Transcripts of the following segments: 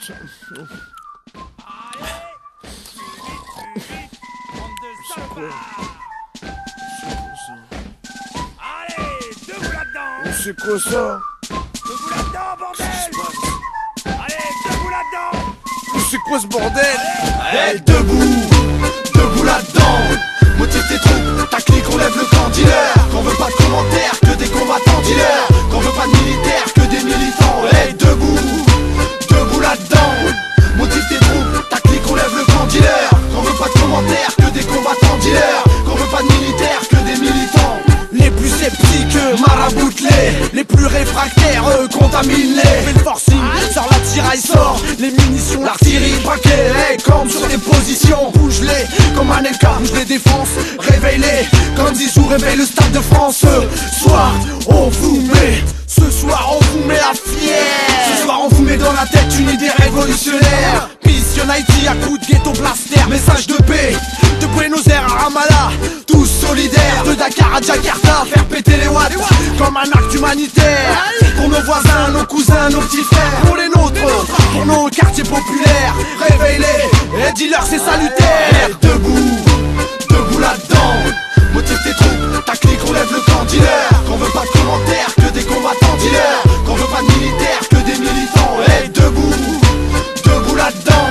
C'est quoi ça? Debout là-dedans, bordel! Allez, debout là-dedans! C'est quoi ce bordel? Hey, debout là-dedans. Motive tes troupes, ta clique, on lève le camp dealer. Qu'on veut pas de commentaires, que des combattants dealers. Qu'on veut pas de militaires, que des militants. Hey, debout là-dedans. Motive tes troupes, ta clique, on lève le camp dealer. Qu'on veut pas de commentaires, que des combattants dealers. Qu'on veut pas de militaires, que des militants. Les plus sceptiques, maraboutent-les. Les plus réfractaires, contamine-les. Fais le forcing, sors la tiraille, sort les munitions, l'artillerie, paquet. Hey, campe sur des positions, bouge-les comme un LK, bouge les défenses, réveille-les. Comme Zizou réveille le stade de France. Ce soir, on vous met. Ce soir, on vous met la fière. Ce soir, on vous met dans la tête une idée révolutionnaire. Mission Haïti à coups de ghetto blaster. Message de paix, de Buenos Aires à Ramallah. Tous solidaires, de Dakar à Jakarta. Faire péter les watts, comme un acte humanitaire. Pour nos voisins, nos cousins, nos petits frères. Pour les nôtres, pour nos quartiers populaires. Réveille-les, et dis-leur c'est salutaire. Debout là-dedans. Motive tes troupes, ta clique, on lève le camp dealer. Qu'on veut pas de commentaires, que des combattants dealers. Qu'on veut pas de militaires, que des militants. Hey, debout là-dedans.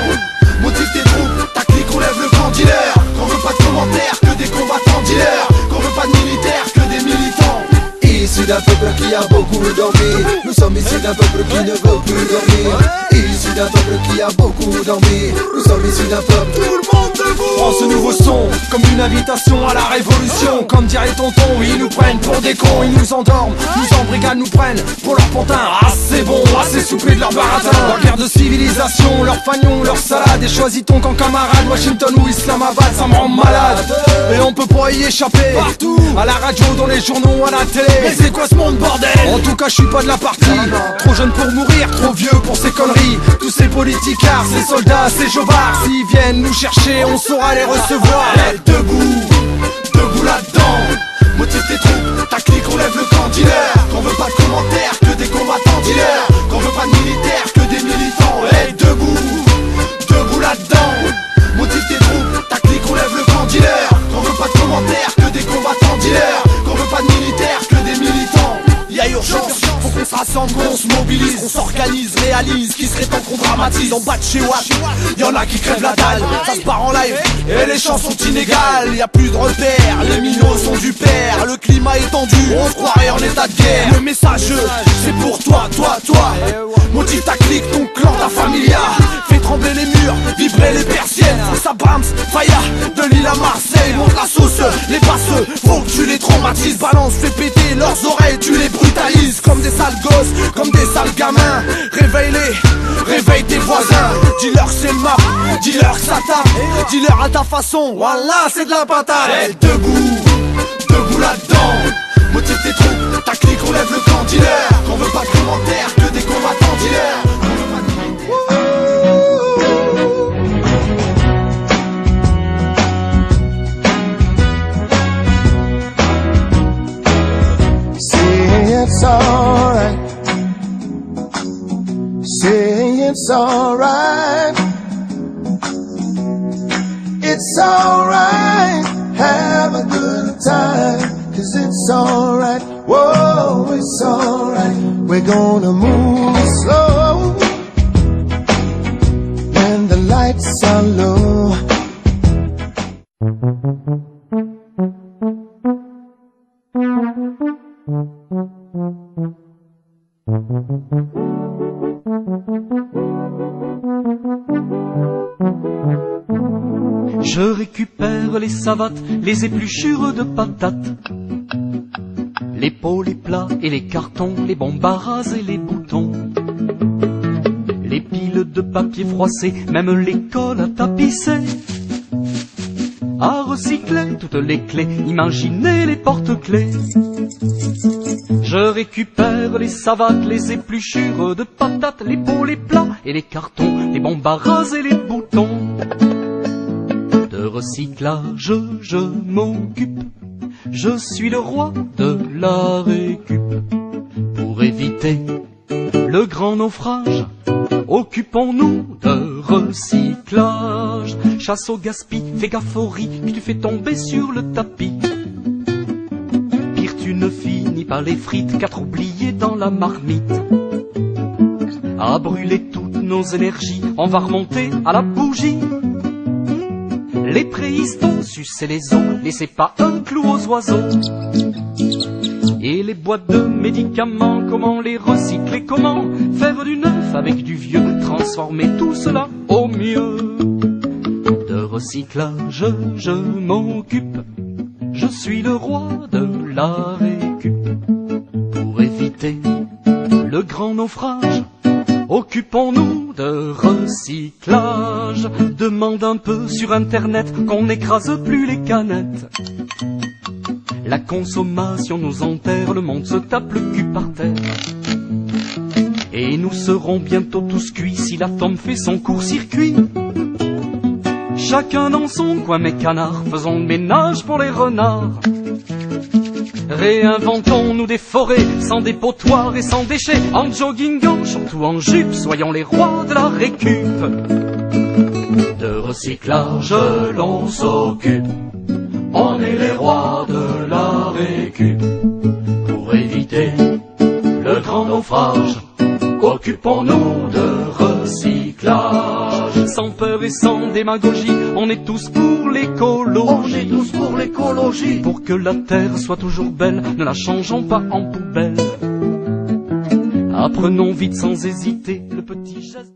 Motive tes troupes, ta clique, on lève le camp dealer. Qu'on veut pas de commentaires, que des combattants dealers. Qu'on veut pas de militaires, que des militants. Issu d'un peuple qui a beaucoup dormi. Nous sommes issus d'un peuple qui ne veut plus dormir. Issu d'un peuple qui a beaucoup dormi. Nous sommes issus d'un peuple. Tout le monde debout. Prends ce nouveau son comme une invitation à la révolution. Comme dirait tonton, ils nous prennent pour des cons. Ils nous endorment, nous embrigadent, nous prennent pour leur pantin. Ah c'est bon, assez soupé de leur baratin. Leur guerre de civilisation, leur fagnon, leur salade. Et choisis ton camp camarade, Washington ou Islamabad, ça me rend malade. Et on peut pas y échapper. Partout, à la radio, dans les journaux, à la télé. Mais c'est quoi ce monde bordel? En tout cas je suis pas de la partie. Trop jeune pour mourir, trop vieux pour ces conneries. Tous ces politicards, ces soldats, ces jovards, s'ils viennent nous chercher, on saura les recevoir. Hey, Debout là-dedans. Motive tes troupes, ta clique, on lève le camp dealer. Qu'on veut pas de commentaires, que des combattants dealers. Qu'on veut pas de militaires, que des militants. Hey, debout là-dedans. Motive tes troupes, ta clique, on lève le camp dealer. Qu'on veut pas de commentaires, que des combattants dealers. Qu'on veut pas de militaires, que des militants. Y'a urgence, faut qu'on se rassemble, qu'on se mobilise, qu'on s'organise, réalise, qui serait temps qu'on dramatise. En bas de chez Watt, y'en a qui crèvent la dalle, ça se part en live, et les chances sont inégales. Y'a plus de repères, les minots sont du père, le climat est tendu, on se croirait en état de guerre. Le message, c'est pour toi. Motive ta clique, ton clan, ta familia. Fais trembler les murs, vibrer les persiennes. Ça brams, faya, de Lille à Marseille. Monte la sauce, les passeux, faut que tu les traumatises. Balance, fais péter leurs oreilles, tu les brutalises. Comme des sales gosses, comme des sales gamins. Réveille-les, réveille tes voisins. Dis-leur que c'est le map, dis-leur que ça tape. Dis-leur à ta façon, voilà c'est de la patate. Hey, debout là-dedans. Motive tes troupes, ta clique, on lève le camp dealer. Qu'on veut pas de commentaires, que des combattants dealers. It's alright. Say it's alright. It's alright. Have a good time. 'Cause it's alright. Whoa, it's alright. We're gonna move slow. When the lights are low. Je récupère les savates, les épluchures de patates, les pots, les plats et les cartons, les bombes à ras et les boutons, les piles de papier froissé, même les cols à tapisser, à recycler toutes les clés, imaginez les porte-clés. Je récupère les savates, les épluchures de patates, les pots, les plats et les cartons, les bombes à ras et les boutons. De recyclage je m'occupe, je suis le roi de la récup. Pour éviter le grand naufrage, Occupons-nous de recyclage. Chasse au gaspille, fais gaffe au riz que tu fais tomber sur le tapis. Pire, tu ne finis pas les frites qu'à t'oublier dans la marmite. À brûler toutes nos énergies, on va remonter à la bougie. Les préhistos suçaient les os, laissez pas un clou aux oiseaux. Et les boîtes de médicaments, comment les recycler, comment faire du neuf avec du vieux, transformer tout cela au mieux. De recyclage je m'occupe, je suis le roi de la récup. Pour éviter le grand naufrage, occupons-nous de recyclage. Demande un peu sur internet qu'on n'écrase plus les canettes. La consommation nous enterre, le monde se tape le cul par terre. Et nous serons bientôt tous cuits si l'atome fait son court-circuit. Chacun dans son coin, mes canards, faisons le ménage pour les renards. Réinventons-nous des forêts, sans dépotoirs et sans déchets, en joggingant, surtout en jupe, soyons les rois de la récup. De recyclage l'on s'occupe, on est les rois de la récup. Pour éviter le grand naufrage, occupons-nous de recyclage. Sans peur et sans démagogie, on est tous pour l'écologie. On est tous pour l'écologie. Pour que la terre soit toujours belle, ne la changeons pas en poubelle. Apprenons vite sans hésiter le petit geste.